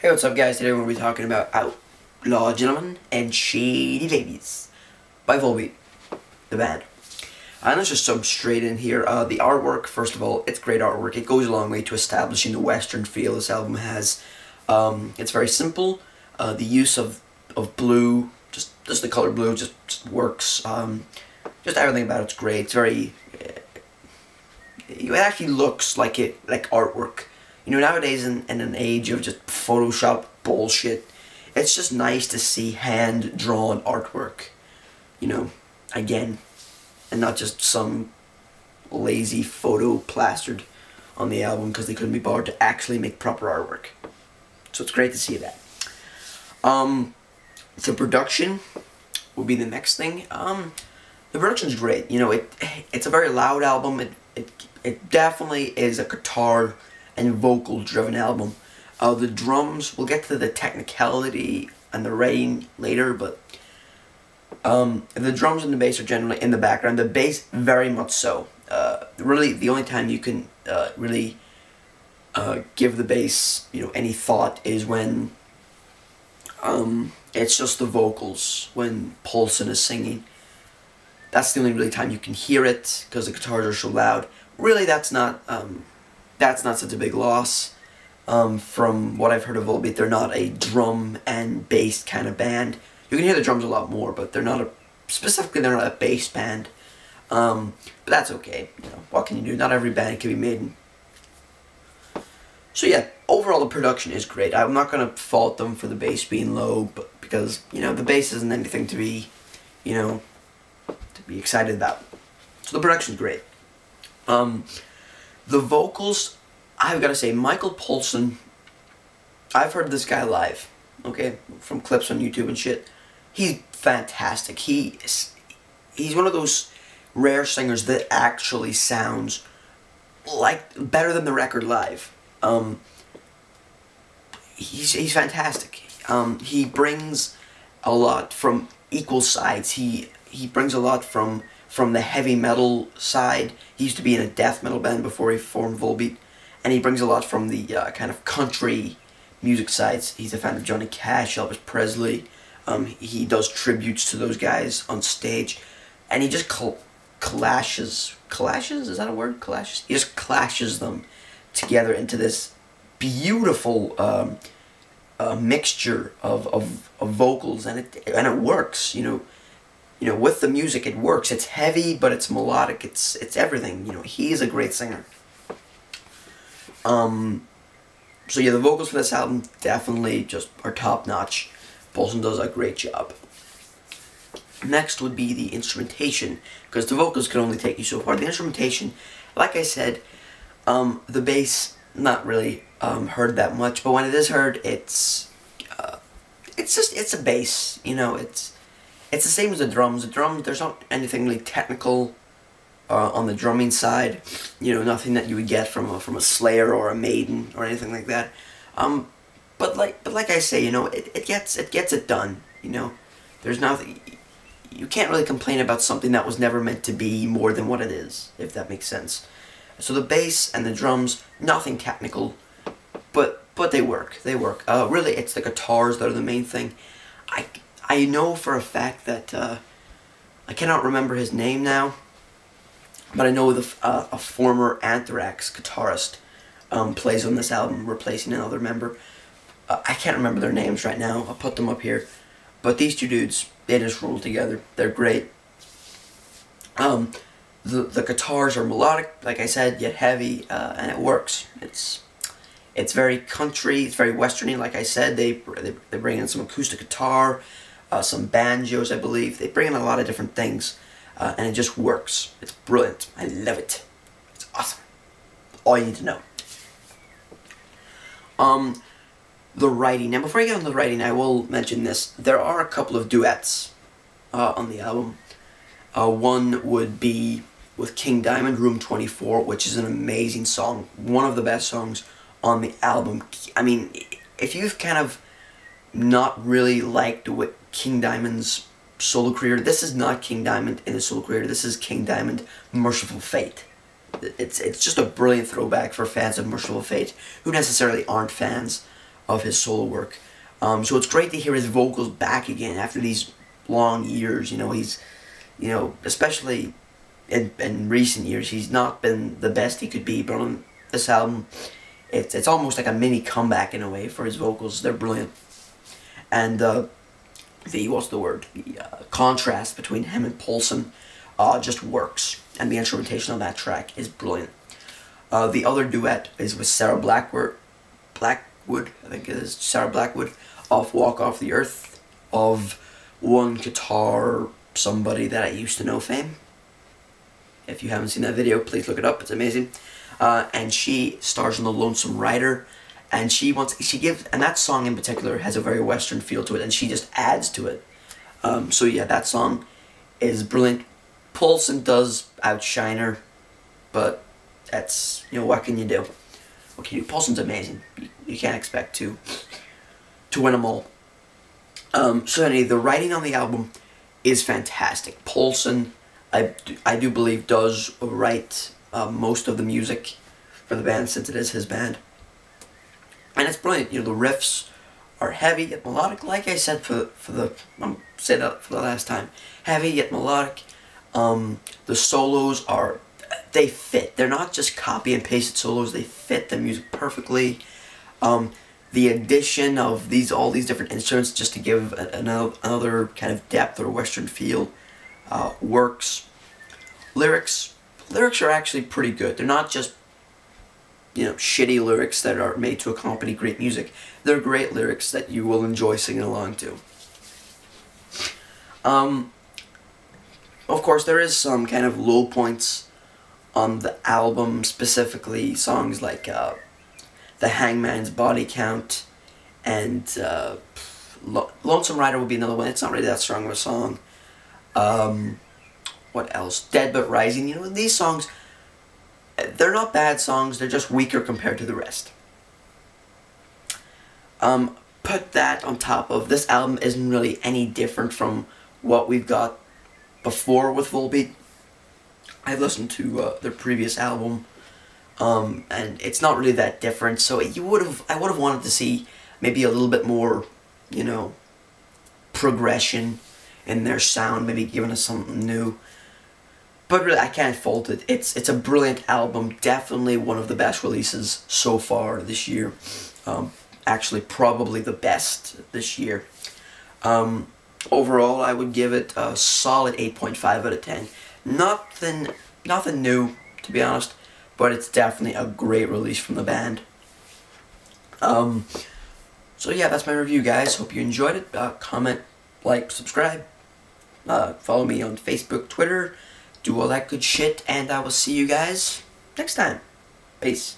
Hey, what's up guys? Today we're going to be talking about Outlaw Gentlemen and Shady Ladies by Volbeat, the band. And let's just jump straight in here. The artwork, first of all, it's great artwork. It goes a long way to establishing the Western feel this album has. It's very simple. The use of blue, just the color blue, just works. Just everything about it's great. It's very... it actually looks like artwork. You know, nowadays in an age of just Photoshop bullshit, it's just nice to see hand-drawn artwork. You know, again, and not just some lazy photo plastered on the album because they couldn't be bothered to actually make proper artwork. So it's great to see that. The production will be the next thing. The production's great. You know, it's a very loud album. It definitely is a guitar and vocal driven album. The drums, we'll get to the technicality and the writing later, but the drums and the bass are generally in the background. The bass very much so. Really, the only time you can really give the bass, you know, any thought is when it's just the vocals, when Poulsen is singing. That's the only really time you can hear it because the guitars are so loud. Really, that's not such a big loss. From what I've heard of Volbeat, they're not a drum and bass kind of band. You can hear the drums a lot more, but they're not specifically they're not a bass band. But that's okay. You know, what can you do? Not every band can be made. So yeah, overall the production is great. I'm not gonna fault them for the bass being low, but because you know the bass isn't anything to be, you know, to be excited about. So the production's great. The vocals, I've got to say, Michael Poulsen, I've heard this guy live, okay, from clips on YouTube and shit. He's fantastic. He's one of those rare singers that actually sounds like better than the record live. He's fantastic. He brings a lot from equal sides. He brings a lot from the heavy metal side. He used to be in a death metal band before he formed Volbeat, and he brings a lot from the kind of country music sides. He's a fan of Johnny Cash, Elvis Presley. He does tributes to those guys on stage, and he just clashes, is that a word? Clashes? He just clashes them together into this beautiful mixture of vocals, and it works, you know. You know, with the music, it works. It's heavy, but it's melodic. It's everything. You know, he is a great singer. So yeah, the vocals for this album definitely just are top notch. Poulsen does a great job. Next would be the instrumentation, because the vocals can only take you so far. The instrumentation, like I said, the bass not really heard that much, but when it is heard, it's a bass. You know, it's the same as the drums. The drums, there's not anything really technical on the drumming side. You know, nothing that you would get from a Slayer or a Maiden or anything like that. But like I say, you know, it gets it done. You know, there's nothing. You can't really complain about something that was never meant to be more than what it is, if that makes sense. So the bass and the drums, nothing technical, but they work. They work. Really, it's the guitars that are the main thing. I know for a fact that, I cannot remember his name now, but I know a former Anthrax guitarist plays on this album, replacing another member. I can't remember their names right now. I'll put them up here. But these two dudes, they just roll together. They're great. The guitars are melodic, like I said, yet heavy, and it works. It's very country, it's very westerny, like I said. They bring in some acoustic guitar, some banjos, I believe. They bring in a lot of different things, and it just works. It's brilliant. I love it. It's awesome. All you need to know. The writing. Now, before I get on the writing, I will mention this. There are a couple of duets on the album. One would be with King Diamond, Room 24, which is an amazing song. One of the best songs on the album. I mean, if you've kind of not really liked what King Diamond's solo career, this is not King Diamond in his solo career. This is King Diamond, Merciful Fate. It's just a brilliant throwback for fans of Merciful Fate who necessarily aren't fans of his solo work. So it's great to hear his vocals back again after these long years. You know, he's, you know, especially in recent years, he's not been the best he could be, but on this album, it's almost like a mini comeback in a way for his vocals. They're brilliant. And the contrast between him and Poulsen just works, and the instrumentation on that track is brilliant. The other duet is with Sarah Blackwood, I think it is, Sarah Blackwood, off Walk Off the Earth, of One Guitar Somebody That I Used to Know fame. If you haven't seen that video, please look it up, it's amazing. And she stars in The Lonesome Rider, and and that song in particular has a very Western feel to it, and she just adds to it. So yeah, that song is brilliant. Poulsen does outshine her, but that's, you know, what can you do? What can you do? Poulsen's amazing. You can't expect to win them all. So anyway, the writing on the album is fantastic. Poulsen, I do believe, does write most of the music for the band, since it is his band. And it's brilliant. You know, the riffs are heavy yet melodic, like I said I'm saying that for the last time. Heavy yet melodic. The solos they fit. They're not just copy and pasted solos, they fit the music perfectly. The addition of all these different instruments just to give another kind of depth or Western feel works. Lyrics are actually pretty good. They're not just, you know, shitty lyrics that are made to accompany great music. They're great lyrics that you will enjoy singing along to. Of course, there is some kind of low points on the album, specifically songs like The Hangman's Body Count, and Lonesome Rider would be another one. It's not really that strong of a song. What else? Dead But Rising. You know, these songs, they're not bad songs, they're just weaker compared to the rest. Put that on top of, this album isn't really any different from what we've got before with Volbeat. I've listened to their previous album, and it's not really that different, so I would have wanted to see maybe a little bit more, you know, progression in their sound, maybe giving us something new. But really, I can't fault it. It's a brilliant album, definitely one of the best releases so far this year. Actually, probably the best this year. Overall, I would give it a solid 8.5 out of 10. Nothing new, to be honest, but it's definitely a great release from the band. So yeah, that's my review, guys. Hope you enjoyed it. Comment, like, subscribe. Follow me on Facebook, Twitter. Do all that good shit, and I will see you guys next time. Peace.